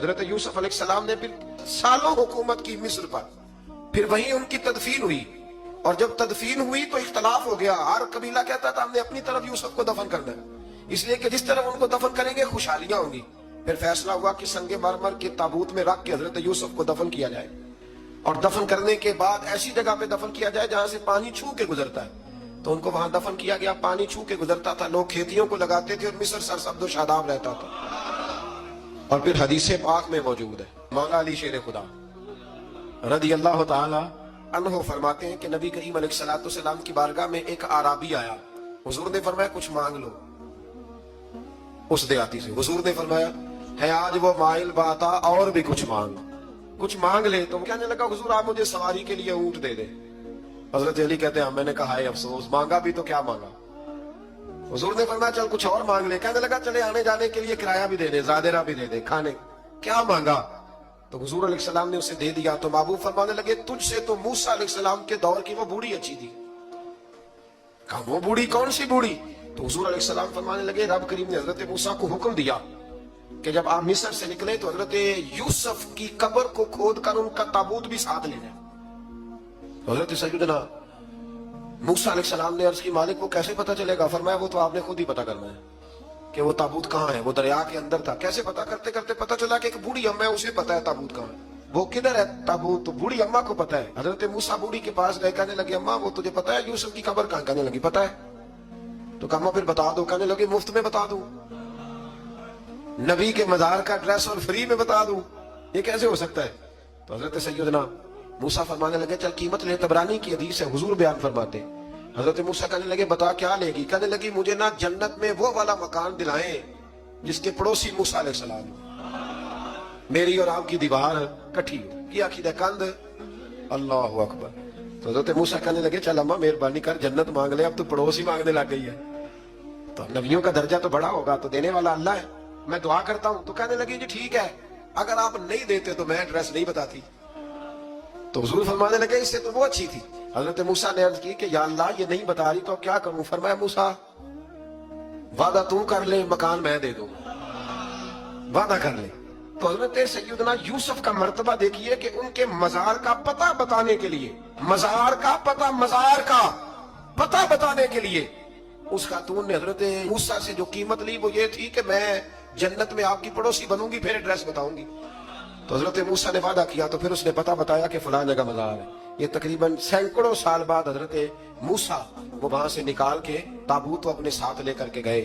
حضرت یوسف علیہ السلام نے پھر سالوں حکومت کی مصر پر، پھر وہیں ان کی تدفین ہوئی، اور جب تدفین ہوئی تو اختلاف ہو گیا، ہر قبیلہ کہتا تھا ہم نے اپنی طرف یوسف کو دفن کرنا ہے، اس لیے کہ جس طرف ان کو دفن کریں گے خوشحالیاں ہوں گی۔ پھر فیصلہ ہوا کہ سنگ مرمر کے تابوت میں رکھ کے حضرت یوسف کو دفن کیا جائے، اور دفن کرنے کے بعد ایسی جگہ پہ دفن کیا جائے جہاں سے پانی چھو کے گزرتا ہے۔ تو ان کو وہاں دفن کیا گیا، پانی چھو کے گزرتا تھا، لوگ کھیتیوں کو لگاتے تھے اور مصر سرسبز و شاداب رہتا تھا۔ اور پھر حدیث پاک میں موجود ہے، مولا علی شیر خدا رضی اللہ تعالی عنہ فرماتے ہیں کہ نبی کریم علیہ الصلوۃ والسلام کی بارگاہ میں ایک اعرابی آیا، حضور نے فرمایا کچھ مانگ لو۔ اس دیہاتی سے حضور نے فرمایا ہے آج وہ مائل باتا، اور بھی کچھ مانگ لے۔ تو کہنے لگا حضور آپ مجھے سواری کے لیے اونٹ دے دے۔ حضرت علی کہتے ہیں میں نے کہا ہے افسوس، مانگا بھی تو کیا مانگا۔ حضور نے فرمایا چل کچھ اور مانگ لے۔ کہنے لگا چلے آنے جانے کے لیے کرایہ بھی دے دے، زادرہ بھی دے دے، کھانے۔ کیا مانگا؟ تو حضور علیہ السلام نے اسے دے دیا۔ تو محبوب فرمانے لگے تجھ سے تو موسیٰ علیہ السلام کے دور کی وہ بوڑھی اچھی تھی۔ کہا وہ بوڑھی کون سی بوڑھی؟ تو حضور علیہ السلام فرمانے لگے رب کریم نے حضرت موسیٰ کو حکم دیا کہ جب آپ مصر سے نکلے تو حضرت یوسف کی قبر کو کھود کر ان کا تابوت بھی ساتھ لے جائے۔ حضرت سیدنا موسیٰ علیہ السلام نے عرض کی مالک وہ کیسے پتہ چلے گا؟ فرمایا وہ تو آپ نے خود ہی پتہ کرنا ہے کہ وہ تابوت کہاں ہے۔ وہ دریا کے اندر تھا، کیسے پتہ کرتے کرتے پتہ چلا کہ ایک بوڑھی اماں ہے، اسے پتہ ہے تابوت کہاں ہے۔ وہ کدھر ہے تابوت؟ تو بوڑھی اماں کو پتہ ہے۔ حضرت موسیٰ بوڑھی کے پاس گئے، کہنے لگے اماں وہ تجھے پتہ ہے یوسف کی قبر کہاں؟ کہنے لگی پتہ ہے۔ تو کہا پھر بتا دو۔ کہنے لگے مفت میں بتا دوں، نبی کے مزار کا ایڈریس اور فری میں بتا دوں، یہ کیسے ہو سکتا ہے؟ تو حضرت سیدنا موسیٰ فرمانے لگے چل قیمت لے۔ طبرانی کی حدیث ہے، حضور بیان فرماتے ہیں حضرت موسیٰ کہنے لگے بتا کیا لے گی؟ کہنے لگی مجھے نا جنت میں وہ والا مکان دلائیں جس کے پڑوسی موسیٰ علیہ السلام، میری اور آپ کی دیوار کٹھی ہو، کیا عقیدہ کند، اللہ اکبر۔ تو حضرت موسیٰ کہنے لگے چل اماں مہربانی کر جنت مانگ لے، اب تو پڑوسی مانگنے لگ گئی ہے، تو نبیوں کا درجہ تو بڑا ہوگا، تو دینے والا اللہ ہے، میں دعا کرتا ہوں۔ تو کہنے لگی جی ٹھیک ہے، اگر آپ نہیں دیتے تو میں ایڈریس نہیں بتاتی۔ تو حضور فرمانے لگے اس سے تو وہ اچھی تھی۔ حضرت موسیٰ نے عرض کی کہ یا اللہ یہ نہیں بتا رہی تو کیا کروں؟ فرمایا موسیٰ وعدہ تو کر لے مکان میں دے دوں، وعدہ کر لے۔ تو حضرت سیدنا یوسف کا مرتبہ دیکھیے کہ ان کے مزار کا پتہ بتانے کے لیے، مزار کا پتہ بتانے کے لیے اس خاتون نے حضرت موسیٰ سے جو قیمت لی وہ یہ تھی کہ میں جنت میں آپ کی پڑوسی بنوں گی، پھر ایڈریس بتاؤں گی۔ تو حضرت موسیٰ نے وعدہ کیا، تو پھر اس نے پتہ بتایا کہ فلاں جگہ مزار ہے۔ یہ تقریباً سینکڑوں سال بعد حضرت موسیٰ وہ وہاں سے نکال کے تابوت اپنے ساتھ لے کر کے گئے۔